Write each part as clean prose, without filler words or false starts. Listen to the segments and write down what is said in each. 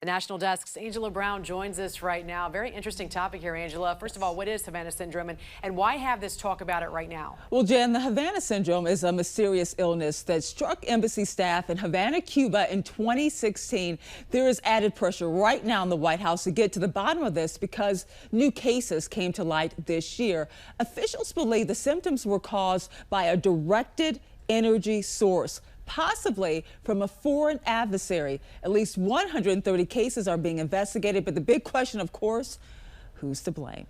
The National Desk's Angelo Brown joins us right now. Very interesting topic here, Angela. First of all, what is Havana syndrome and why have this talk about it right now? Well, Jan, the Havana syndrome is a mysterious illness that struck embassy staff in Havana, Cuba in 2016. There is added pressure right now in the White House to get to the bottom of this because new cases came to light this year. Officials believe the symptoms were caused by a directed energy source, possibly from a foreign adversary. At least 130 cases are being investigated, but the big question, of course, who's to blame?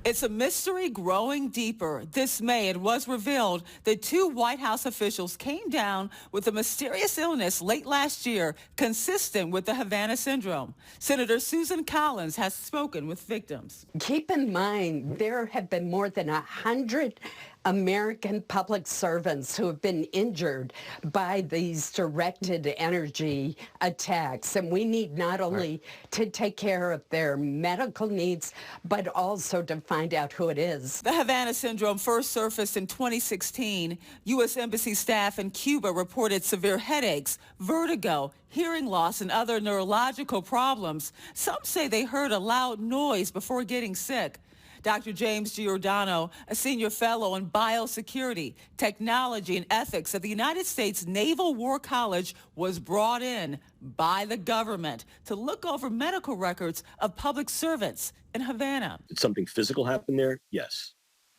It's a mystery growing deeper. This May, it was revealed that two White House officials came down with a mysterious illness late last year consistent with the Havana syndrome. Senator Susan Collins has spoken with victims. Keep in mind, there have been more than 100 American public servants who have been injured by these directed energy attacks. And we need not only to take care of their medical needs, but also to find out who it is. The Havana syndrome first surfaced in 2016. U.S. Embassy staff in Cuba reported severe headaches, vertigo, hearing loss, and other neurological problems. Some say they heard a loud noise before getting sick. Dr. James GIORDANO, a senior fellow in biosecurity, technology, and ethics at the United States Naval War College, was brought in by the government to look over medical records of public servants in Havana. Did something physical happen there? Yes.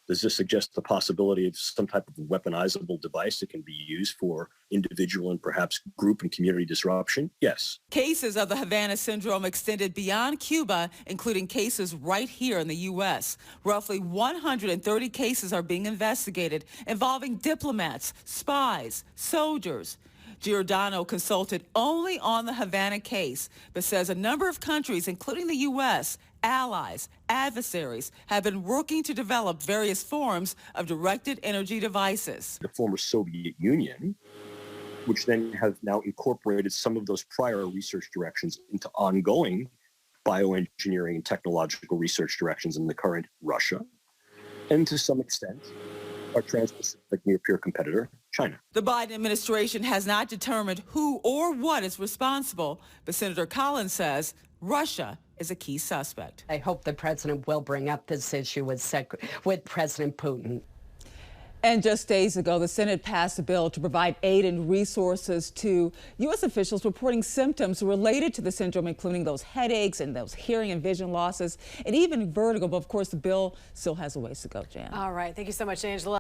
Does this suggest the possibility of some type of weaponizable device that can be used for individual and perhaps group and community disruption? Yes. Cases of the Havana syndrome extended beyond Cuba, including cases right here in the U.S. Roughly 130 cases are being investigated involving diplomats, spies, soldiers. GIORDANO consulted only on the Havana case, but says a number of countries, including the U.S., allies, adversaries, have been working to develop various forms of directed energy devices. The former Soviet Union, which then have now incorporated some of those prior research directions into ongoing bioengineering and technological research directions in the current Russia, and to some extent, our trans-Pacific near-peer competitor, China. The Biden administration has not determined who or what is responsible, but Senator Collins says Russia is a key suspect. I hope the president will bring up this issue with President Putin. And just days ago, the Senate passed a bill to provide aid and resources to U.S. officials reporting symptoms related to the syndrome, including those headaches and those hearing and vision losses and even vertigo. But of course, the bill still has a ways to go, Jan. All right. Thank you so much, Angela.